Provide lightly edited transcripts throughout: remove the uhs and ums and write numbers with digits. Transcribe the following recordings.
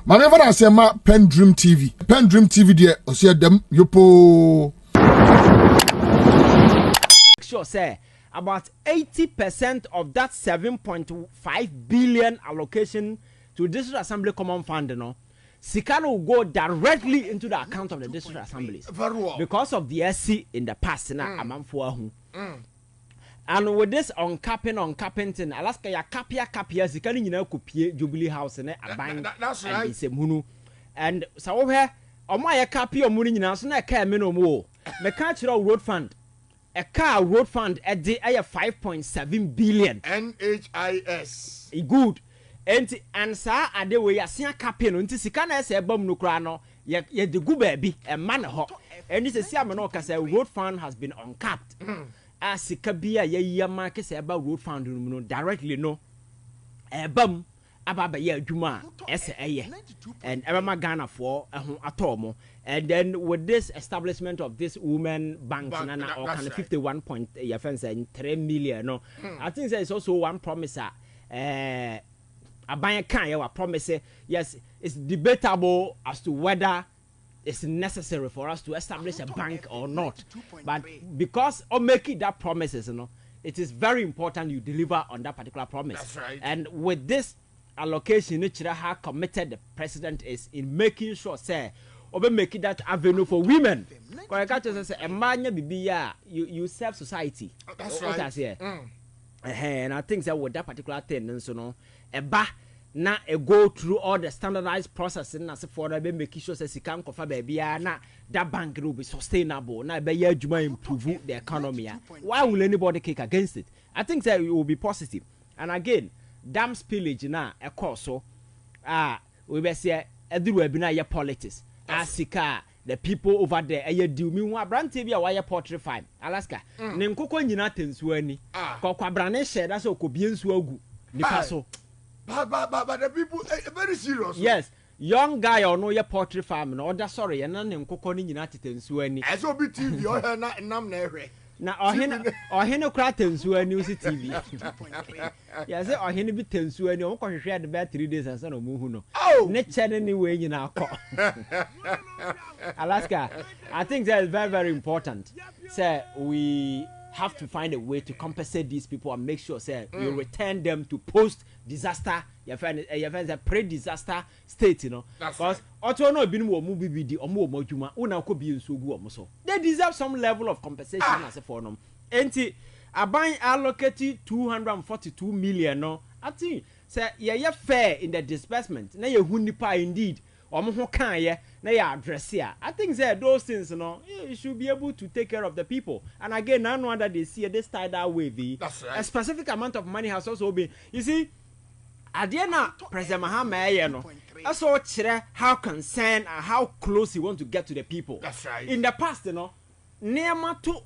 Manever I say ma PENDREAM TV. PENDREAM TV there, o see them yopo. Sure say about 80% of that 7.5 billion allocation to District Assembly Common Fund, Sikano will go directly into the account of the district assemblies. Very well. Because of the SC in the past, and with this uncapping thing, Alaska ya kapia Sikani kupie Jubilee House and a bank. That's right. And so here, my capi or money now, so na car minimum. Mechanical road fund. A car road fund at the 5.7 billion. NHIS. Good. And sir, ade we ya sia capi no nti sika na ese ebam no kra no ye de gu baabi e man ho. And this is no kase road fund has been uncapped. As sika bia ye yama kase eba road fund no directly no. Ebam ababa ye adwuma ese eye. And ebama Ghana for atomo. And then with this establishment of this women bank na or kind of 51.3 million no. I think there is also one promise Abaya can promise yes, it's debatable as to whether it's necessary for us to establish a bank or not. But because of making that promises, it is very important you deliver on that particular promise. That's right. And with this allocation, how committed the president is in making sure, say, or making that avenue for women. You serve society. That's right. And I think that with that particular thing, na go through all the standardized processing as for them making sure that can cover baby na that bank will be sustainable. Na be improve the economy. Why will anybody kick against it? I think that it will be positive. And again, dam spillage na a course so we be say eduru your politics. Asika the people over there do me wa brante bia why poultry farm Alaska ne nkoko nyina tensu ani kokwa brane share that's okobie nsu agu nipa so but the people very serious. Yes, young guy or no your poultry farm no order sorry and ne nkoko ni nyina tensu ani eso bi TV o he na nam na ehwe na ohene kra tensu ani usi TV ya say ohene bi tensu ani o kohwehwe at about 3 days and no mu hu no ne chene ni we nyina akọ Alaska, I think that is very, very important. Sir, we have to find a way to compensate these people and make sure, sir, we return them to post-disaster, a pre-disaster state, Because they deserve some level of compensation as a form. And I buy allocated 242 million. No, I think, sir, you're fair in the disbursement. Now you're hunipa indeed. I think that those things, you should be able to take care of the people. And again, I know that they see this style that way. That's right. A specific amount of money has also been. You see, at the end of President Mahama, I saw how concerned and how close he wants to get to the people. That's right. In the past, near to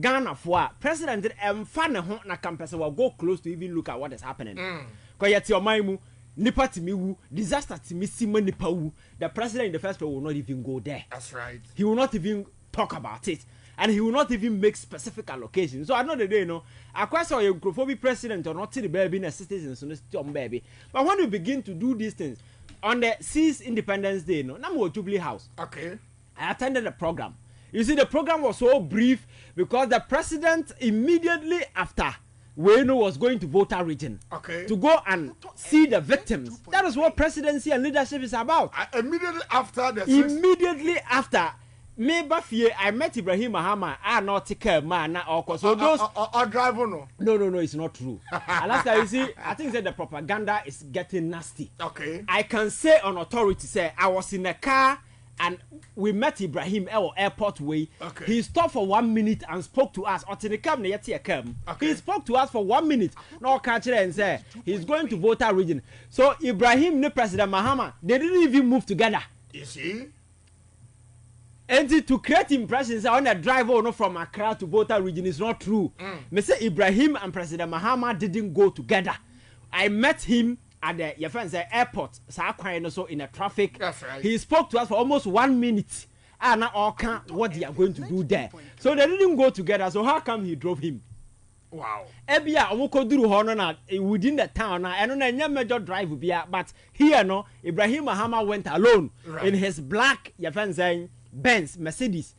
Ghana for President Mfana na campus will go close to even look at what is happening. Because yet your mind. Nipa timiwu, disaster timisima nipa wu. The president in the first place will not even go there. That's right. He will not even talk about it. And he will not even make specific allocations. So I know the day, I question your Grofobia president or not to the baby in a citizen, so baby. But when you begin to do these things, on the 6th Independence Day, Namu Jubilee House. Okay. I attended the program. You see, the program was so brief because the president immediately after Weno was going to Volta region to go and see the victims. That is what presidency and leadership is about. Immediately after me Bafie, I met Ibrahim Mahama. Not a man or so those driver no, it's not true. Alaska, you see, I think that the propaganda is getting nasty. Okay. I can say on authority, say I was in a car and we met Ibrahim at airport way. Okay. He stopped for 1 minute and spoke to us. He spoke to us for 1 minute. No catch it and say he's going to Volta region. So Ibrahim and President Mahama, they didn't even move together. You see? And to create impressions on a driver from Accra to Volta region is not true. Mr. Ibrahim and President Mahama didn't go together. I met him at the your friends airport, so in a traffic. That's right. He spoke to us for almost 1 minute. Now all what they are going to do there. So they didn't go together. So how come he drove him? Wow. Ebia omoko duru ho no na within the town na eno na nya major drive bia, but here no Ibrahim Mahama went alone in his black saying Benz Mercedes.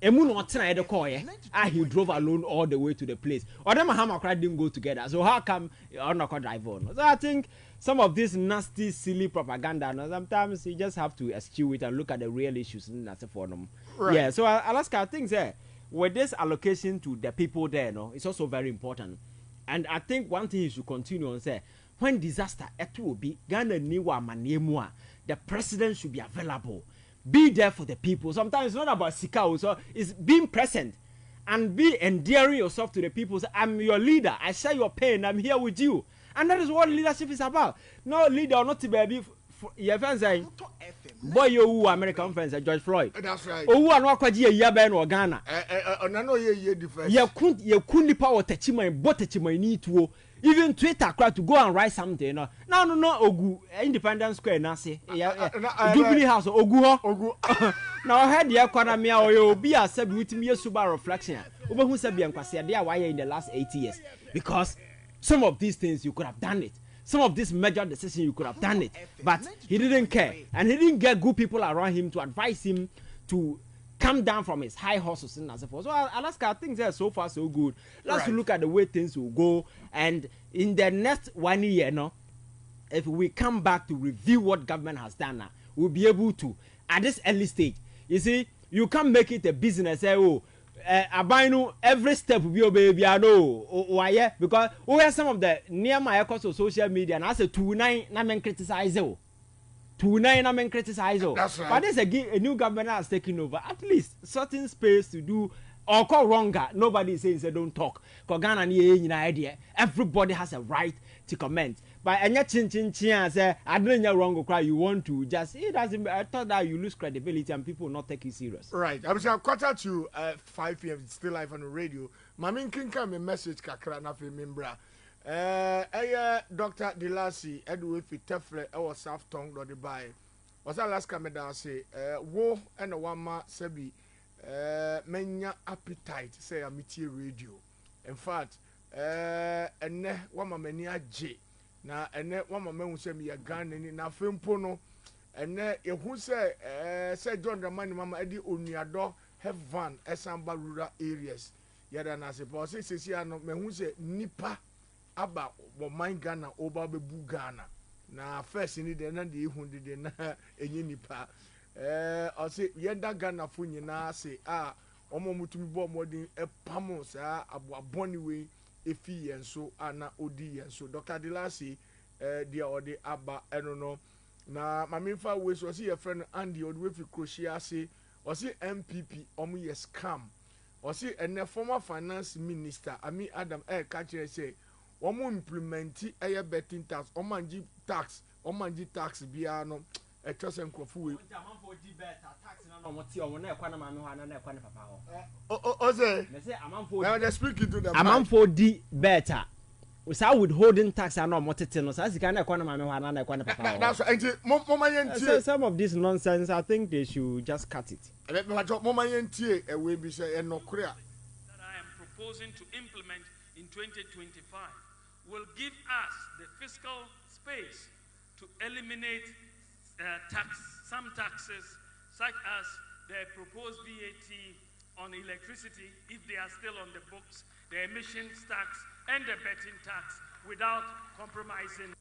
Emu no tena e de call he drove alone all the way to the place. Or them Mahama crowd didn't go together. So how come on not drive on? So I think some of this nasty silly propaganda, no, sometimes you just have to eschew it and look at the real issues in that for them. Right. Yeah, so Alaska things with this allocation to the people there, no, it's also very important. And I think one thing you should continue on say, when disaster it will be Ghana niwa maniemua, the president should be available. Be there for the people. Sometimes it's not about Sika, so it's being present and be endearing yourself to the people. Say, I'm your leader. I share your pain. I'm here with you. And that is what leadership is about. No leader or not to be your friends saying, boy, you American friends, George Floyd. That's right. Oh, are not quite a Ben or Ghana. You couldn't power Techima and Botechima need to. Even Twitter crowd to go and write something. No, Ogu, Independence Square, Nasi, Jubilee House, Ogu. Now I had the economy or be a sub with me a Subaru reflection. Over who said, why in the last 8 years? Because some of these things you could have done it. Some of this major decision you could have done it. But he didn't care. And he didn't get good people around him to advise him to come down from his high horses and so forth. So Alaska, things are so far so good. Let's look at the way things will go. And in the next 1 year, no, if we come back to review what government has done now, we'll be able to, at this early stage, you see, you can't make it a business. Say, every step will be obeyed. I know why, because we have some of the near my cost of social media, and I say 2-9, I criticize you. 2-9, I criticize you. That's right. But there's a new government has taken over. At least certain space to do or call wronger. Nobody is saying say don't talk. Because Ghana ni idea. Everybody has a right to comment. But any chin say I don't know wrong cry. You want to just it doesn't. I thought that you lose credibility and people will not take you serious. Right. I'm saying 4:45 p.m. It's still live on the radio. Mamin can come a message kakra na fe membra. Dr. Delasi Edward Fitefle our South Tongue do the buy. Was that last come down say wo and a wama sebi menya appetite say a metie radio. In fact ene wama meni aje na ene wama mehu say me Ghana ni na fempo no ene ehu say John Dramani mama edi onuado have van esamba rural areas yada na se po say no mehu say nipa aba wo man Ghana oba bebu Ghana na first ni de na de ehun de na enye nipa o say yenda Ghana fo nyina say omo mutumi bo modin epamo sa aboaboni we efi yenso ana odi yenso Dr. Delasi dia ode aba eno no na mamimfa we so say your friend Andy ode we fi Croatia say o say MPP omo ye scam o say ene former finance minister Amin Adam ka kire say omo implement eye betting tax omanji tax bia no trust enkrofo we amanfo di better tax na no moti omo na ekwa na ma no na ekwa ne papa ho o say me say amanfo now they speak into the amanfo di better without withholding tax na no motete no say sika na ekwa na ma me ho na ekwa ne papa ho that's so some of this nonsense I think they should just cut it mama yentie we bi say enokure that I am proposing to implement in 2025 will give us the fiscal space to eliminate some taxes such as the proposed VAT on electricity if they are still on the books, the emissions tax and the betting tax without compromising.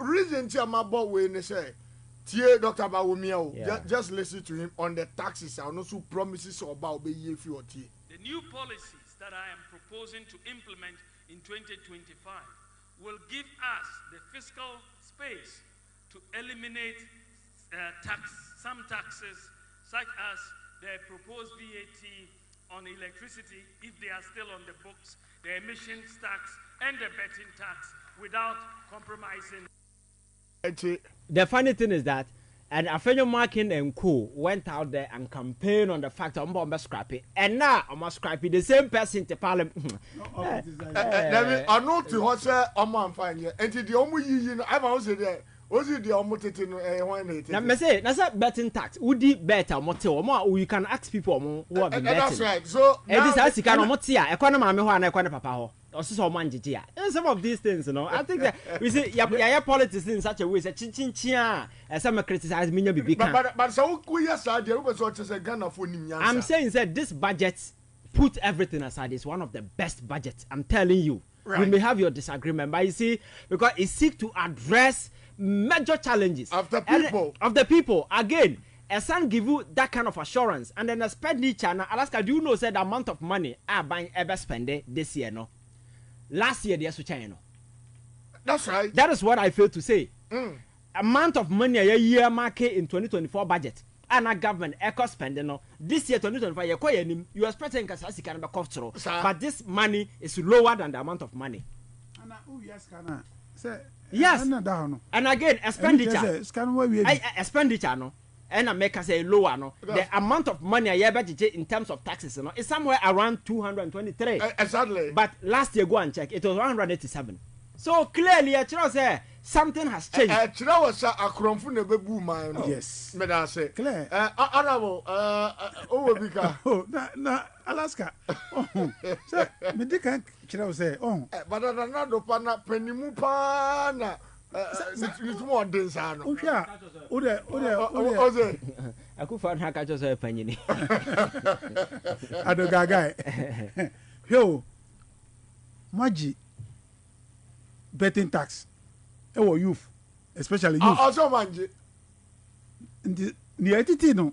Reason to my boy when they say Dr. Bawumia, just listen to him on the taxes and also promises about the new policies that I am proposing to implement in 2025 will give us the fiscal space to eliminate some taxes such as the proposed VAT on electricity if they are still on the books, the emissions tax and the betting tax without compromising. The funny thing is that and Afenyo Markin and Co went out there and campaigned on the fact that I'm scrap it. And now I'm scrap it. The same person to parliament. I know to what say I'm fine. And the only you know, I'm also there. What's it the omotete no when it? Na me say na say betting tax. Would better mote or you can ask people who have been betting. That's right. So this has sika no mote a ekwa na mame ho na ekwa na papa ho. Also so man gigi a. Some of these things, you know. I think that we see ya politics in such a way say chin some criticize me bibi kan. But so we yes idea we so say Ghana for nim nyansa. I'm saying that this budget, put everything aside, is one of the best budgets. I'm telling you. Right. We may have your disagreement, but you see, because it seeks to address major challenges of the people. Of the people. Again, a son give you that kind of assurance, and then expenditure. Now, Alaska, do you know said the amount of money I buying ever spend this year? No, last year they are switching. That's right. That is what I fail to say. Amount of money a year market in 2024 budget. And our government echo spending no this year 2025 you are expecting Kasasi can be cultural, but this money is lower than the amount of money. Yes, and again expenditure expenditure no and I make us say lower no the amount of money a year budget in terms of taxes no is somewhere around 223 exactly, but last year go and check it was 187. So clearly I say something has changed. Was a cromfu ne bebu man. Yes. Me da say. Clear. Honorable, Owobika. Oh, na Alaska. So, me dey kan kira say, oh. But na do pa na panimu pa na. It's more dense ano. O hwa. O de. Oze. Akufa na ka cho say panyini. Adogagai. Yo. Maji betting tax. Ewo youth, especially youth. Also manje. Ni etiti no.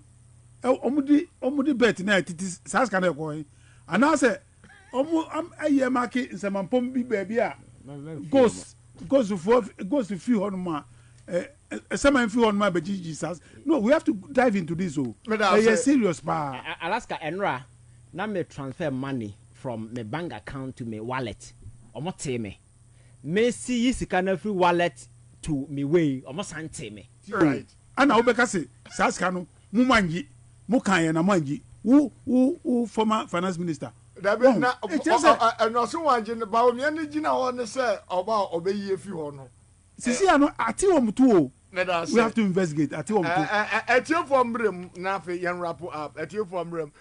Omudi bet na etiti sas kan e ko. Ana say aye market nsemampom bi ba bia goes to few on ma some few on ma be Jesus. No, we have to dive into this serious pa. Alaska Enra na me transfer money from my bank account to my wallet. Omo tell me. Me see sika na free wallet to me way almost sante me. Right. Ana obeka say saska no mu manji mu kan na manji wo former finance minister. Da be na no so wanje na ba o me ni gina ho ne say oba obeyi efi ho no. Sisi ano ati wo mtu o. We have to investigate ati wo mtu. Etie from brem na fe yan wrap up. Etie from brem.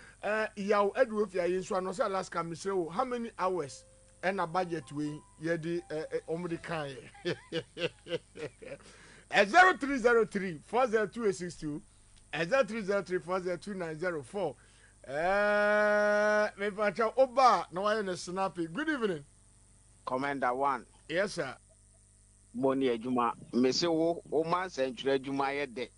Yaw edu ofia yin so no say Alaska misre how many hours and a budget we yedi omri kan 0303 40262 0303 402 me pacha oba na why na snappy. Good evening, Commander 1. Yes sir. Boni ejuma me se wo man century ejuma ye de.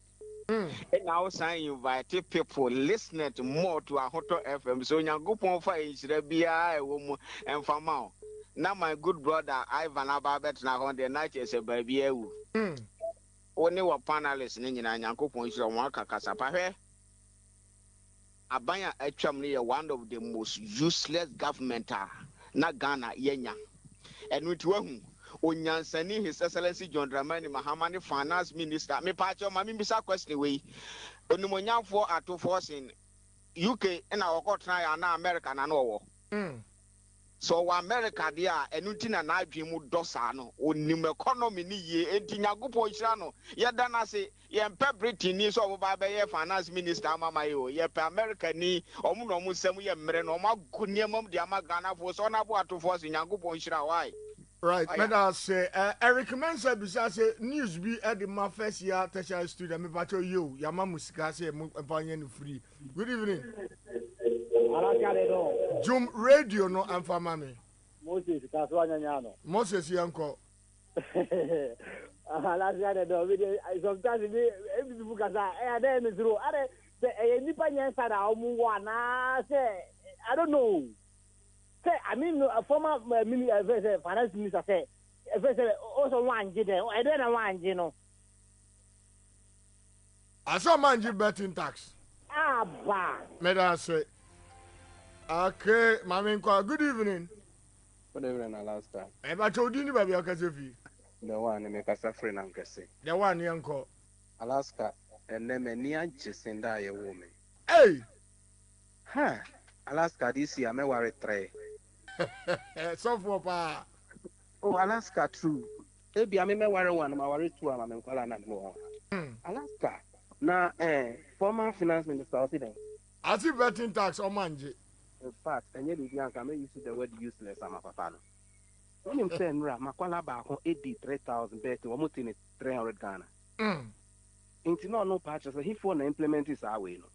And now sign invite people listening to more to a Hoto FM. So Nyangopon fa inchire bia e wo mu enfama. Now my good brother Ivan Ababet na on the night is a baby ewu. Only wa panelists ni nyina Nyangopon inchire won kakasa pa hwe. Abanya atwam ne one of the most useless government na Ghana yenya. Enu ti wahu Onyansani His Excellency John Dramani Mahamani Finance Minister. Me pacho mami bisa question we. Onimonyamfo ato force in UK na wako try na America na no wo. So America dia enuti na adwi mu dosa no onim economy ni ye enti Nyagopo hira no ye da na se ye mpe Britain ni so oba be ye finance minister mama yo ye pe America ni omu no mu sem ye mmere no magu niemam dia magana fo so na bo ato force Nyagopo hira why. Right, let us say Eric Mensa bisa say news be at the my first year tertiary student me bacho you yama musika say empanye no free. Good evening. Jum radio no amfama me. Moses kaswa nyanya no. Moses yanko. Alaska de do we sometimes we every people kasa dey me zero. Are say nipa nyansa na omu wa na say I don't know. Say, I mean, a former finance minister say, also one general. I don't know one general. I saw man betting tax. Ah, bah. May I say, okay, Mammy, good evening. Good evening, Alaska. I told you, baby, I can say the one make us a friend and say. The one, young Alaska, and then many anxious and die a woman. Hey! Huh? Alaska, this year, may worry tray. So for pa. Oh, Alaska, true. ebi ame me ware one ma ware two ama me nkwala na mo Alaska na former finance minister Osiden As if betting tax or manje. in fact enye bibi anka me use the word useless ama papa no when him say nra makwala ba ho 83,000 bet wo mutini 300 Ghana inti no patch so he for na implement is away no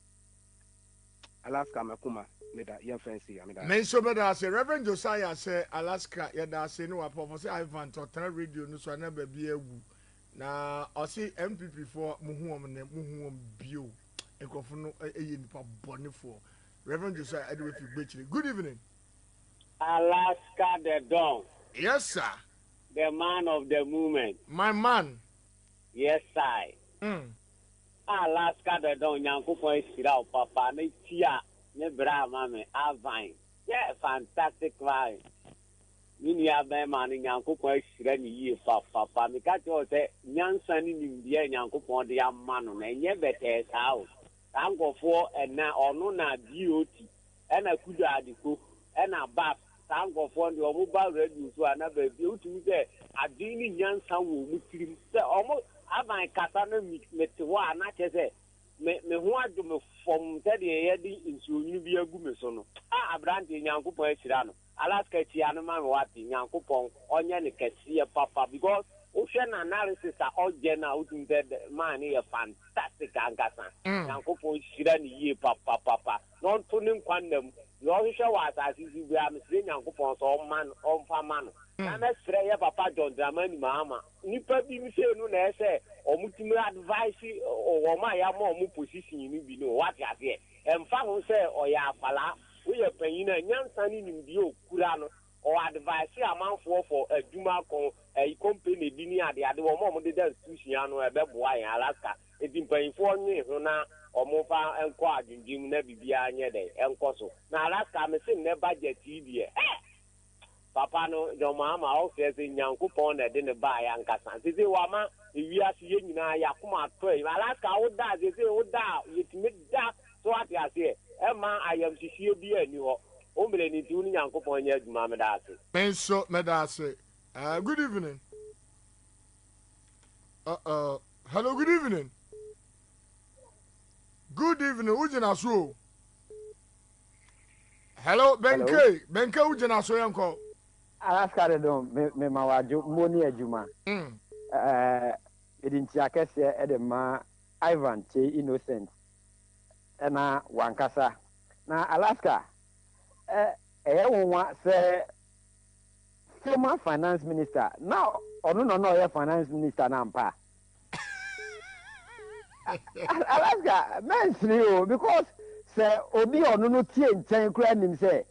Alaska makuma me da ye fancy me da Men so better say Reverend Josiah say Alaska ya da say no apofo say Ivan to tell radio no so na ba bi egu na o say MPP for muhuom bio ekofo no eye nipa bone for Reverend Josiah Edward Figbechiri. Good evening. Alaska the Don. Yes sir. The man of the movement. My man. Yes I. Alaska the Don Yankupon Sirao Papa ne tia ne bra mame Avine. Yeah, fantastic vibe. Mini abema ni Yankupon Sira ni ye papa. Me ka to say nyansa ni nimdie Yankupon de amano na enye bete sao. Angofo na ono na DOT ena kudu adiko ena bap angofo ndi omo ba radio so ana ba bi utumi se adini nyansa wo mu tirim se omo aban kasa na metewa na kese me ho adu me fom te de ye di nsuonyu bi agu me so no abrante nyankopon akira no Alaska tia no ma me wati nyankopon onye ne kese papa because ocean analysis are na utumi man is fantastic angasa nyankopon akira ni ye papa non tunin kwandam yo hwehwe wa asase bi am sire nyankopon so man on fa man na me sire ye papa John Dramani Mahama nipa bi mi se no na ese omutumi advice o ma ya ma omu position ni bi no what ya se emfa ho se o ya afala wo ye panyin na nyansa ni nimdi okura no o advice amanfo for adwuma kon company bi ni ade wo mo de institution no ebe boa yan Alaska edimpanyfo nwe ho na omofa enko adwundwum na bibia nye de enko so na Alaska me sin ne budget die papa no joma ma o fe se nyankopon na de ne ba ya nkasa sese wa ma ewiase ye nyina ya kuma to Alaska wo da sese wo da yetimi da so ati ase e ma ayam sisi bi ani ho o mele ni tu ni nyankopon nya adwuma me da ase Menso me da ase. Good evening. Hello, good evening. Good evening. Ujina so. Hello, Benke. Benke ujina so yanko. Alaska de don me mawaju moni adwuma. Edinti akese ede ma Ivan che innocent. Na wankasa. Na Alaska wonwa se former finance minister. Now no ye finance minister na mpa. Alaska mensri o because se obi onu no tie nchen kura nim se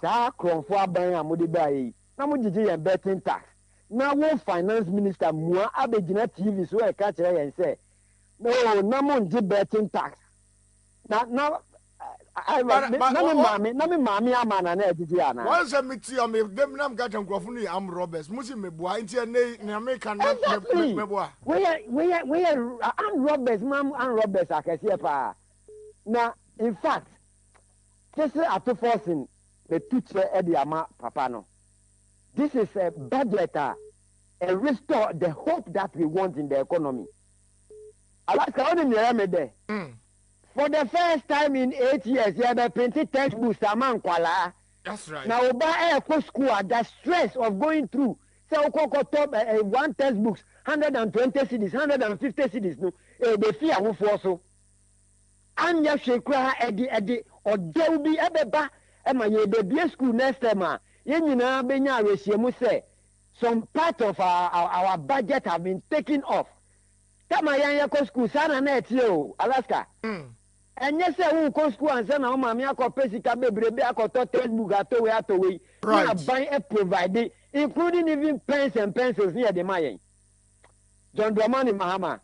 sa kronfo aban amudi bayi na mo gigi yen betting tax na wo finance minister mua abegina TV so e ka kire yen se no na mo ngi betting tax na me mami amana na ejiji ana Once a miti o me dem nam gata nkrofo no am robbers musi meboa nti ne American na meboa we am robbers akese pa na in fact this is at forcing the teacher Ediama papa no this is a budget and restore the hope that we want in the economy. Alaska only me there. For the first time in 8 years, you have printed textbooks aman kwala. That's right. Now oba school the stress of going through. So top one textbooks 120 cedis, 150 cedis no. They fear who for so. Anya shekra edi or there be ebeba ema ye be school next time. Ye nyina benya resiemu say some part of our budget have been taken off. Tama yan yako school sana na etio Alaska. And yes, I will go school and send our mammy a pesika bebrebe a textbook atowe. We are buying a provided, including even pens and pencils near the Mayan. John Dramani Mahama,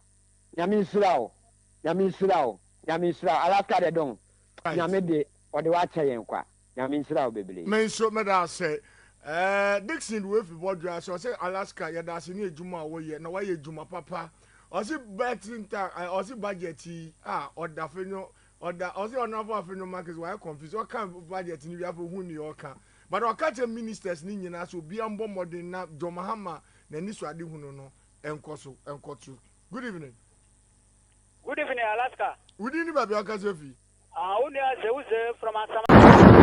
Yamin Surao, Alaska de Don, Yamede, or the Watcher Yanqua, Yamin Surao, baby. Men so meda say, Dixon with Bodra, so say Alaska, Yadasini Juma, way, no way Juma Papa, or see betting tax, or see budget, or Dafino. Or the also on our markets were confused. What kind of budget in you have who New York? but ɔka kyerɛ ministers ni nyinaa so obi ambɔ mmɔden na John Mahama n'ani so ade hunu no ɛnkɔ good evening. Good evening, Alaska. Wudi ni baabi ɔka sɛ fi. Only as from Asama.